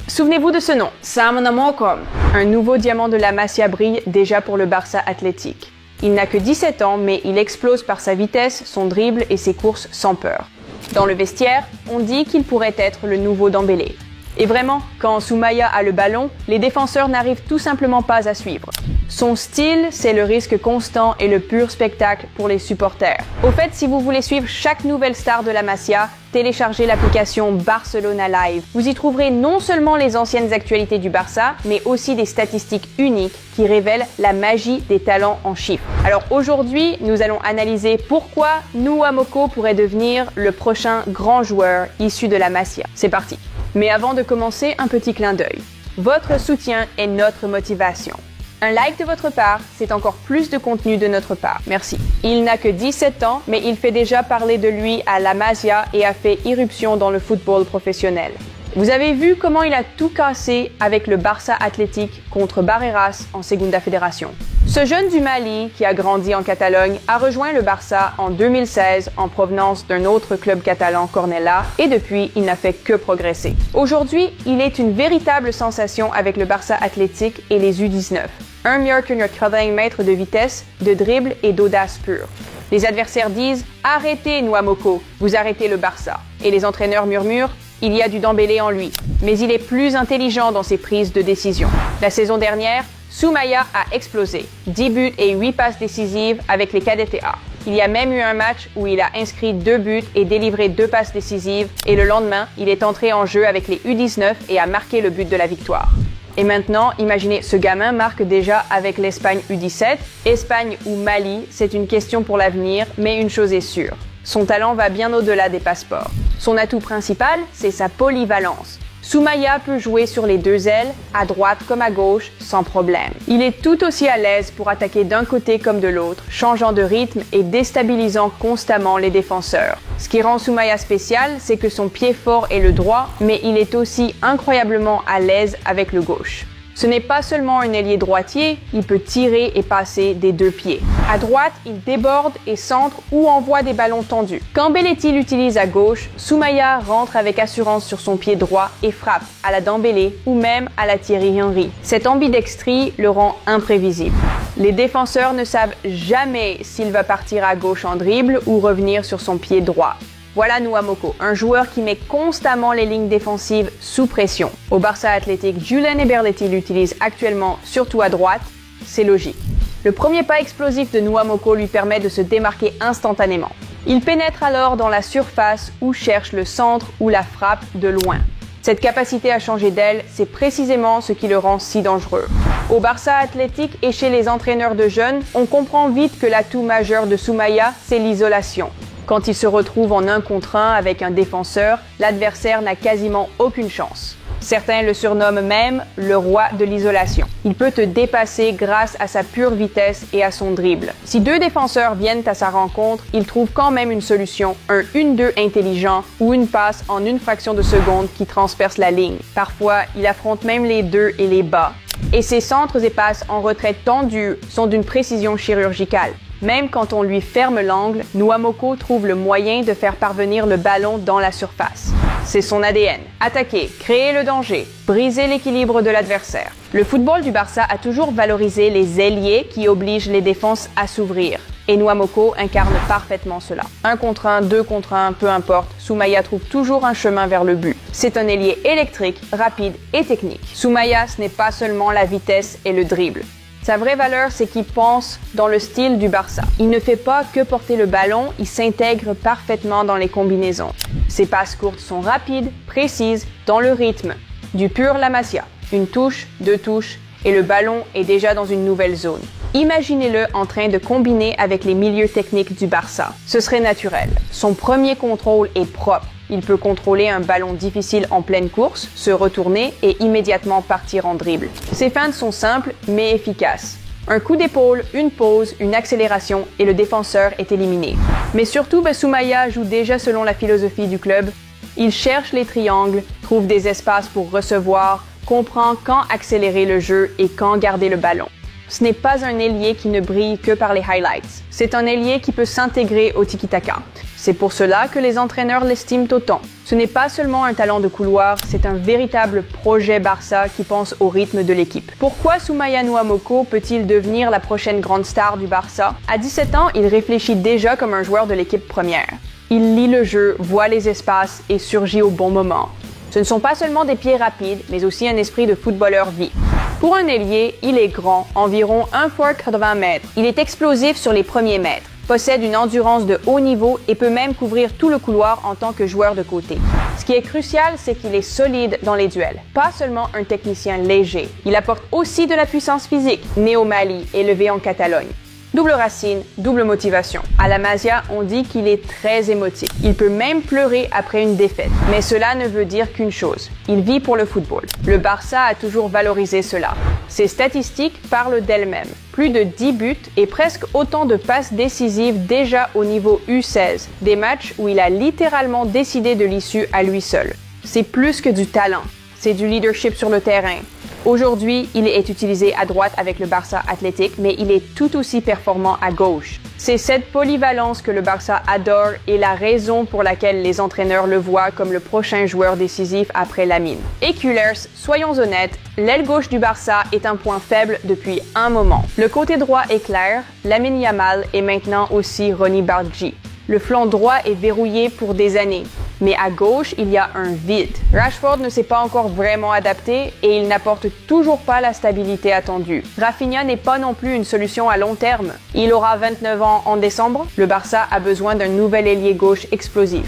Souvenez-vous de ce nom, Simon Amoko. Un nouveau diamant de la Masia brille déjà pour le Barça Athletic. Il n'a que 17 ans, mais il explose par sa vitesse, son dribble et ses courses sans peur. Dans le vestiaire, on dit qu'il pourrait être le nouveau Dembélé. Et vraiment, quand Soumaya a le ballon, les défenseurs n'arrivent tout simplement pas à suivre. Son style, c'est le risque constant et le pur spectacle pour les supporters. Au fait, si vous voulez suivre chaque nouvelle star de la Masia, téléchargez l'application Barcelona Live. Vous y trouverez non seulement les anciennes actualités du Barça, mais aussi des statistiques uniques qui révèlent la magie des talents en chiffres. Alors aujourd'hui, nous allons analyser pourquoi Noah Moko pourrait devenir le prochain grand joueur issu de la Masia. C'est parti. Mais avant de commencer, un petit clin d'œil. Votre soutien est notre motivation. Un like de votre part, c'est encore plus de contenu de notre part. Merci. Il n'a que 17 ans, mais il fait déjà parler de lui à la Masia et a fait irruption dans le football professionnel. Vous avez vu comment il a tout cassé avec le Barça Athletic contre Barreiras en Segunda Fédération. Ce jeune du Mali, qui a grandi en Catalogne, a rejoint le Barça en 2016 en provenance d'un autre club catalan, Cornellà, et depuis, il n'a fait que progresser. Aujourd'hui, il est une véritable sensation avec le Barça Athletic et les U19. Un meilleur que notre maître de vitesse, de dribble et d'audace pure. Les adversaires disent « Arrêtez Noah Moko, vous arrêtez le Barça ». Et les entraîneurs murmurent « Il y a du Dembélé en lui ». Mais il est plus intelligent dans ses prises de décision. La saison dernière, Soumaya a explosé. 10 buts et 8 passes décisives avec les cadets A. Il y a même eu un match où il a inscrit 2 buts et délivré 2 passes décisives. Et le lendemain, il est entré en jeu avec les U19 et a marqué le but de la victoire. Et maintenant, imaginez, ce gamin marque déjà avec l'Espagne U17. Espagne ou Mali, c'est une question pour l'avenir, mais une chose est sûre. Son talent va bien au-delà des passeports. Son atout principal, c'est sa polyvalence. Soumaya peut jouer sur les deux ailes, à droite comme à gauche, sans problème. Il est tout aussi à l'aise pour attaquer d'un côté comme de l'autre, changeant de rythme et déstabilisant constamment les défenseurs. Ce qui rend Soumaya spécial, c'est que son pied fort est le droit, mais il est aussi incroyablement à l'aise avec le gauche. Ce n'est pas seulement un ailier droitier, il peut tirer et passer des deux pieds. À droite, il déborde et centre ou envoie des ballons tendus. Quand Belletti l'utilise à gauche, Soumaya rentre avec assurance sur son pied droit et frappe à la Dembélé ou même à la Thierry Henry. Cette ambidextrie le rend imprévisible. Les défenseurs ne savent jamais s'il va partir à gauche en dribble ou revenir sur son pied droit. Voilà Noah Moko, un joueur qui met constamment les lignes défensives sous pression. Au Barça Athletic, Julen et Belletti l'utilisent actuellement surtout à droite, c'est logique. Le premier pas explosif de Noah Moko lui permet de se démarquer instantanément. Il pénètre alors dans la surface ou cherche le centre ou la frappe de loin. Cette capacité à changer d'aile, c'est précisément ce qui le rend si dangereux. Au Barça Athletic et chez les entraîneurs de jeunes, on comprend vite que l'atout majeur de Soumaya, c'est l'isolation. Quand il se retrouve en 1 contre 1 avec un défenseur, l'adversaire n'a quasiment aucune chance. Certains le surnomment même le roi de l'isolation. Il peut te dépasser grâce à sa pure vitesse et à son dribble. Si 2 défenseurs viennent à sa rencontre, il trouve quand même une solution, un 1-2 intelligent ou une passe en une fraction de seconde qui transperce la ligne. Parfois, il affronte même les 2 et les bas. Et ses centres et passes en retraite tendue sont d'une précision chirurgicale. Même quand on lui ferme l'angle, Noah Moko trouve le moyen de faire parvenir le ballon dans la surface. C'est son ADN. Attaquer, créer le danger, briser l'équilibre de l'adversaire. Le football du Barça a toujours valorisé les ailiers qui obligent les défenses à s'ouvrir. Et Noah Moko incarne parfaitement cela. 1 contre 1, 2 contre 1, peu importe, Soumaya trouve toujours un chemin vers le but. C'est un ailier électrique, rapide et technique. Soumaya, ce n'est pas seulement la vitesse et le dribble. Sa vraie valeur, c'est qu'il pense dans le style du Barça. Il ne fait pas que porter le ballon, il s'intègre parfaitement dans les combinaisons. Ses passes courtes sont rapides, précises, dans le rythme. Du pur La Masia. 1 touche, 2 touches, et le ballon est déjà dans une nouvelle zone. Imaginez-le en train de combiner avec les milieux techniques du Barça. Ce serait naturel. Son premier contrôle est propre. Il peut contrôler un ballon difficile en pleine course, se retourner et immédiatement partir en dribble. Ses feintes sont simples mais efficaces. Un coup d'épaule, une pause, une accélération et le défenseur est éliminé. Mais surtout, Soumaya joue déjà selon la philosophie du club. Il cherche les triangles, trouve des espaces pour recevoir, comprend quand accélérer le jeu et quand garder le ballon. Ce n'est pas un ailier qui ne brille que par les highlights. C'est un ailier qui peut s'intégrer au tiki-taka. C'est pour cela que les entraîneurs l'estiment autant. Ce n'est pas seulement un talent de couloir, c'est un véritable projet Barça qui pense au rythme de l'équipe. Pourquoi Soumaya Nwamoko peut-il devenir la prochaine grande star du Barça? À 17 ans, il réfléchit déjà comme un joueur de l'équipe première. Il lit le jeu, voit les espaces et surgit au bon moment. Ce ne sont pas seulement des pieds rapides, mais aussi un esprit de footballeur vif. Pour un ailier, il est grand, environ 1,80 m. Il est explosif sur les premiers mètres, possède une endurance de haut niveau et peut même couvrir tout le couloir en tant que joueur de côté. Ce qui est crucial, c'est qu'il est solide dans les duels. Pas seulement un technicien léger, il apporte aussi de la puissance physique, né au Mali, élevé en Catalogne. Double racine, double motivation. À la Masia, on dit qu'il est très émotif. Il peut même pleurer après une défaite. Mais cela ne veut dire qu'une chose. Il vit pour le football. Le Barça a toujours valorisé cela. Ses statistiques parlent d'elles-mêmes. Plus de 10 buts et presque autant de passes décisives déjà au niveau U16. Des matchs où il a littéralement décidé de l'issue à lui seul. C'est plus que du talent. C'est du leadership sur le terrain. Aujourd'hui, il est utilisé à droite avec le Barça Athletic, mais il est tout aussi performant à gauche. C'est cette polyvalence que le Barça adore et la raison pour laquelle les entraîneurs le voient comme le prochain joueur décisif après Lamine. Et Cullers, soyons honnêtes, l'aile gauche du Barça est un point faible depuis un moment. Le côté droit est clair, Lamine Yamal et maintenant aussi Ronny Bargi. Le flanc droit est verrouillé pour des années. Mais à gauche, il y a un vide. Rashford ne s'est pas encore vraiment adapté et il n'apporte toujours pas la stabilité attendue. Rafinha n'est pas non plus une solution à long terme. Il aura 29 ans en décembre. Le Barça a besoin d'un nouvel ailier gauche explosif.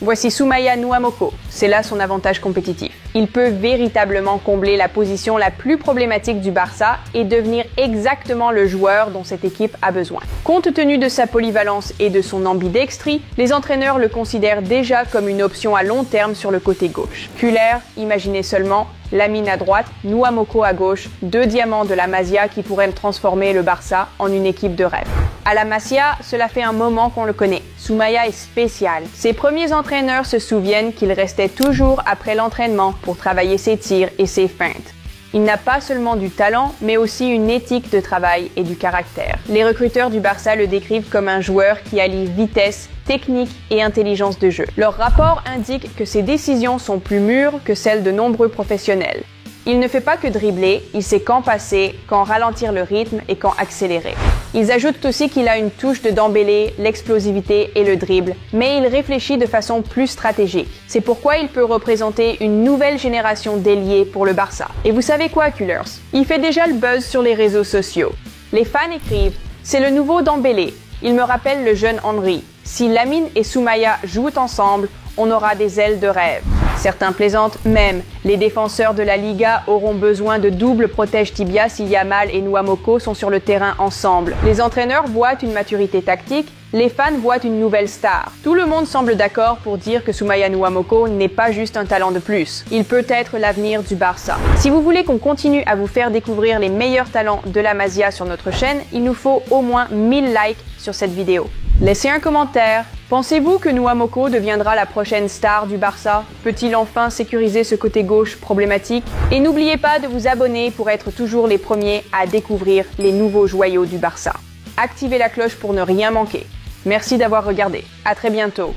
Voici Soumaya Nwamoko, c'est là son avantage compétitif. Il peut véritablement combler la position la plus problématique du Barça et devenir exactement le joueur dont cette équipe a besoin. Compte tenu de sa polyvalence et de son ambidextrie, les entraîneurs le considèrent déjà comme une option à long terme sur le côté gauche. Cullers, imaginez seulement, Lamine à droite, Nwamoko à gauche, deux diamants de la Masia qui pourraient transformer le Barça en une équipe de rêve. À la Masia, cela fait un moment qu'on le connaît. Soumaya est spécial. Ses premiers entraîneurs se souviennent qu'il restait toujours après l'entraînement pour travailler ses tirs et ses feintes. Il n'a pas seulement du talent, mais aussi une éthique de travail et du caractère. Les recruteurs du Barça le décrivent comme un joueur qui allie vitesse, technique et intelligence de jeu. Leur rapport indique que ses décisions sont plus mûres que celles de nombreux professionnels. Il ne fait pas que dribbler, il sait quand passer, quand ralentir le rythme et quand accélérer. Ils ajoutent aussi qu'il a une touche de Dembélé, l'explosivité et le dribble, mais il réfléchit de façon plus stratégique. C'est pourquoi il peut représenter une nouvelle génération d'ailiers pour le Barça. Et vous savez quoi, Cullers? Il fait déjà le buzz sur les réseaux sociaux. Les fans écrivent « C'est le nouveau Dembélé. Il me rappelle le jeune Henry. Si Lamine et Soumaya jouent ensemble, on aura des ailes de rêve. » Certains plaisantent même. Les défenseurs de la Liga auront besoin de double protège tibia si Yamal et Nwamoko sont sur le terrain ensemble. Les entraîneurs voient une maturité tactique, les fans voient une nouvelle star. Tout le monde semble d'accord pour dire que Soumaya Nwamoko n'est pas juste un talent de plus. Il peut être l'avenir du Barça. Si vous voulez qu'on continue à vous faire découvrir les meilleurs talents de la Masia sur notre chaîne, il nous faut au moins 1000 likes sur cette vidéo. Laissez un commentaire. Pensez-vous que Nwamoko deviendra la prochaine star du Barça? Peut-il enfin sécuriser ce côté gauche problématique? Et n'oubliez pas de vous abonner pour être toujours les premiers à découvrir les nouveaux joyaux du Barça. Activez la cloche pour ne rien manquer. Merci d'avoir regardé. À très bientôt.